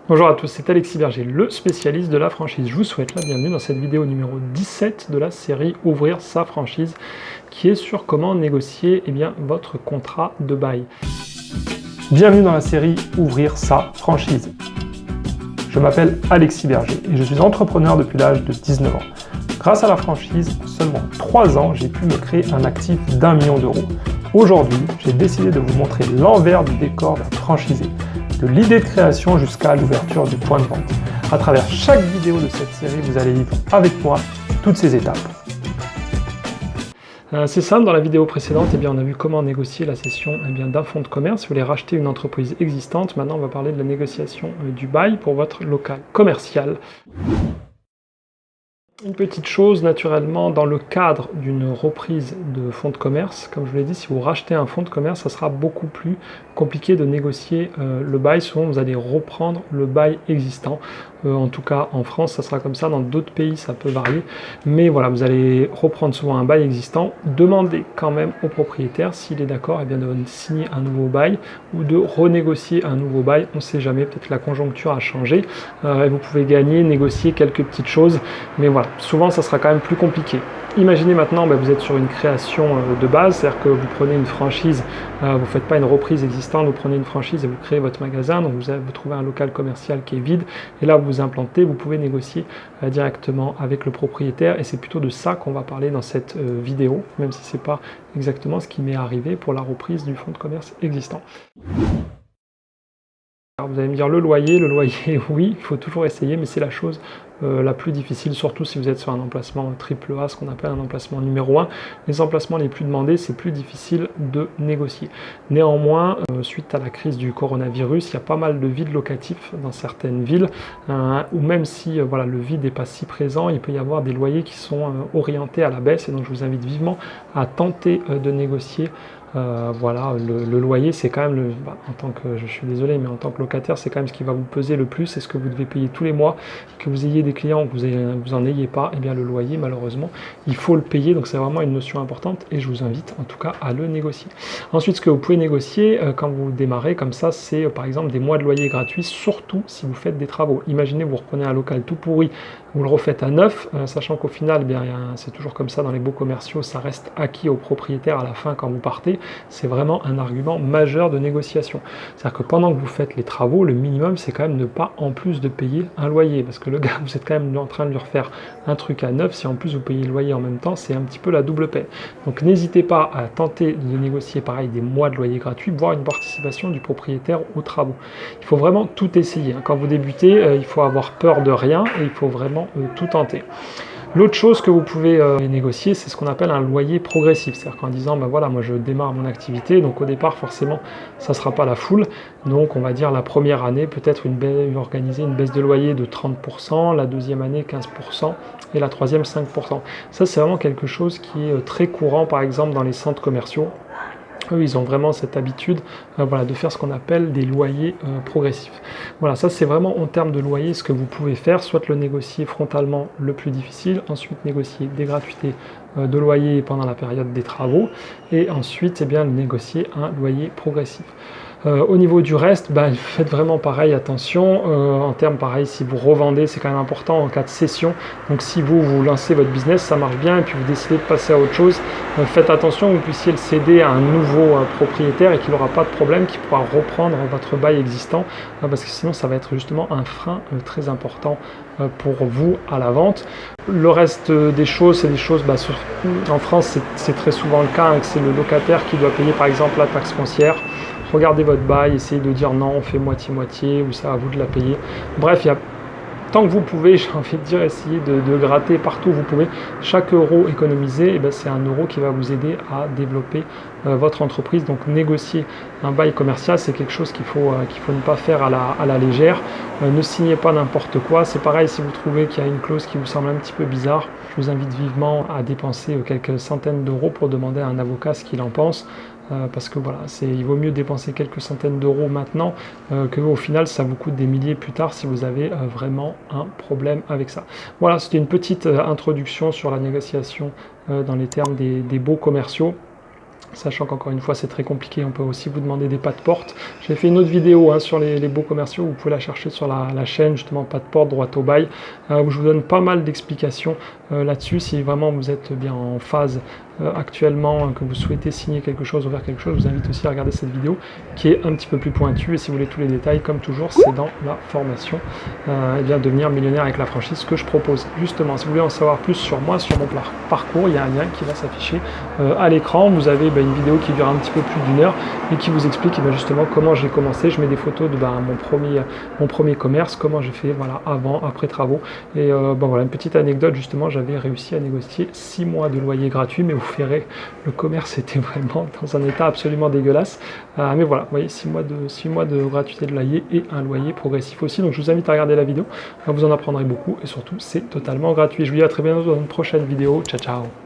Bonjour à tous, c'est Alexis Berger, le spécialiste de la franchise. Je vous souhaite la bienvenue dans cette vidéo numéro 17 de la série Ouvrir sa franchise, qui est sur comment négocier votre contrat de bail. Bienvenue dans la série Ouvrir sa franchise. Je m'appelle Alexis Berger et je suis entrepreneur depuis l'âge de 19 ans. Grâce à la franchise, en seulement 3 ans, j'ai pu me créer un actif d'1 million d'euros. Aujourd'hui, j'ai décidé de vous montrer l'envers du décor d'un franchisé, de l'idée de création jusqu'à l'ouverture du point de vente. À travers chaque vidéo de cette série, vous allez vivre avec moi toutes ces étapes. C'est simple, dans la vidéo précédente, on a vu comment négocier la cession d'un fonds de commerce. Si vous voulez racheter une entreprise existante, maintenant on va parler de la négociation du bail pour votre local commercial. Une petite chose, naturellement, dans le cadre d'une reprise de fonds de commerce, comme je vous l'ai dit, si vous rachetez un fonds de commerce, ça sera beaucoup plus compliqué de négocier le bail. Souvent, vous allez reprendre le bail existant. En tout cas, en France, ça sera comme ça. Dans d'autres pays, ça peut varier. Mais voilà, vous allez reprendre souvent un bail existant. Demandez quand même au propriétaire, s'il est d'accord, de signer un nouveau bail ou de renégocier un nouveau bail. On ne sait jamais, peut-être que la conjoncture a changé. Et vous pouvez gagner, négocier quelques petites choses. Mais voilà, souvent, ça sera quand même plus compliqué. Imaginez maintenant, vous êtes sur une création de base, c'est-à-dire que vous prenez une franchise, vous ne faites pas une reprise existante, vous prenez une franchise et vous créez votre magasin, donc vous trouvez un local commercial qui est vide, et là vous vous implantez, vous pouvez négocier directement avec le propriétaire, et c'est plutôt de ça qu'on va parler dans cette vidéo, même si ce n'est pas exactement ce qui m'est arrivé pour la reprise du fonds de commerce existant. Alors vous allez me dire le loyer, oui, il faut toujours essayer, mais c'est la chose la plus difficile, surtout si vous êtes sur un emplacement triple A, ce qu'on appelle un emplacement numéro 1. Les emplacements les plus demandés, c'est plus difficile de négocier. Néanmoins, suite à la crise du coronavirus, il y a pas mal de vides locatifs dans certaines villes, ou même si le vide n'est pas si présent, il peut y avoir des loyers qui sont orientés à la baisse, et donc je vous invite vivement à tenter de négocier. Le loyer, c'est quand même en tant que, je suis désolé, mais en tant que locataire, c'est quand même ce qui va vous peser le plus, c'est ce que vous devez payer tous les mois. Que vous ayez des clients ou que vous en ayez pas, le loyer, malheureusement, il faut le payer, donc c'est vraiment une notion importante et je vous invite en tout cas à le négocier. Ensuite, ce que vous pouvez négocier quand vous démarrez comme ça, c'est par exemple des mois de loyer gratuits, surtout si vous faites des travaux. Imaginez, vous reprenez un local tout pourri, vous le refaites à neuf, sachant qu'au final, c'est toujours comme ça dans les beaux commerciaux, ça reste acquis au propriétaire à la fin quand vous partez. C'est vraiment un argument majeur de négociation. C'est-à-dire que pendant que vous faites les travaux, le minimum, c'est quand même ne pas en plus de payer un loyer, parce que le gars, vous êtes quand même en train de lui refaire un truc à neuf, si en plus vous payez le loyer en même temps, c'est un petit peu la double peine. Donc n'hésitez pas à tenter de négocier pareil des mois de loyer gratuit, voire une participation du propriétaire aux travaux. Il faut vraiment tout essayer. Quand vous débutez, il faut avoir peur de rien et il faut vraiment tout tenter. L'autre chose que vous pouvez négocier, c'est ce qu'on appelle un loyer progressif. C'est-à-dire qu'en disant, moi je démarre mon activité, donc au départ forcément ça ne sera pas la foule. Donc on va dire la première année, peut-être organiser une baisse de loyer de 30%, la deuxième année 15% et la troisième 5%. Ça c'est vraiment quelque chose qui est très courant par exemple dans les centres commerciaux. Eux, ils ont vraiment cette habitude de faire ce qu'on appelle des loyers progressifs. Voilà, ça c'est vraiment en termes de loyer ce que vous pouvez faire, soit le négocier frontalement le plus difficile, ensuite négocier des gratuités de loyer pendant la période des travaux, et ensuite négocier un loyer progressif. Au niveau du reste, faites vraiment pareil, attention, en termes pareil, si vous revendez, c'est quand même important en cas de cession, donc si vous lancez votre business, ça marche bien, et puis vous décidez de passer à autre chose, faites attention que vous puissiez le céder à un nouveau propriétaire et qu'il n'aura pas de problème, qu'il pourra reprendre votre bail existant, parce que sinon ça va être justement un frein très important pour vous à la vente. Le reste des choses, c'est des choses, en France c'est très souvent le cas, que c'est le locataire qui doit payer par exemple la taxe foncière. Regardez votre bail, essayez de dire non, on fait moitié-moitié, ou c'est à vous de la payer. Bref, tant que vous pouvez, j'ai envie de dire, essayez de gratter partout où vous pouvez. Chaque euro économisé, c'est un euro qui va vous aider à développer votre entreprise. Donc négocier un bail commercial, c'est quelque chose qu'il faut ne pas faire à la légère. Ne signez pas n'importe quoi. C'est pareil si vous trouvez qu'il y a une clause qui vous semble un petit peu bizarre. Je vous invite vivement à dépenser quelques centaines d'euros pour demander à un avocat ce qu'il en pense. Parce que il vaut mieux dépenser quelques centaines d'euros maintenant qu'au final ça vous coûte des milliers plus tard si vous avez vraiment un problème avec ça. Voilà, c'était une petite introduction sur la négociation dans les termes des baux commerciaux. Sachant qu'encore une fois c'est très compliqué, on peut aussi vous demander des pas de porte. J'ai fait une autre vidéo sur les baux commerciaux, vous pouvez la chercher sur la chaîne, justement pas de porte, droit au bail, où je vous donne pas mal d'explications là-dessus. Si vraiment vous êtes bien en phase actuellement, que vous souhaitez signer quelque chose, ouvrir quelque chose, je vous invite aussi à regarder cette vidéo qui est un petit peu plus pointue. Et si vous voulez tous les détails, comme toujours, c'est dans la formation et bien devenir millionnaire avec la franchise que je propose. Justement, si vous voulez en savoir plus sur moi, sur mon parcours, il y a un lien qui va s'afficher à l'écran. Vous avez une vidéo qui dure un petit peu plus d'une heure et qui vous explique justement comment j'ai commencé. Je mets des photos de mon premier commerce, comment j'ai fait avant, après travaux. Et voilà, une petite anecdote, justement, j'avais réussi à négocier 6 mois de loyer gratuit, mais vous verrez, le commerce était vraiment dans un état absolument dégueulasse. Mais voilà, vous voyez, 6 mois de gratuité de loyer et un loyer progressif aussi. Donc je vous invite à regarder la vidéo, vous en apprendrez beaucoup et surtout c'est totalement gratuit. Je vous dis à très bientôt dans une prochaine vidéo. Ciao ciao.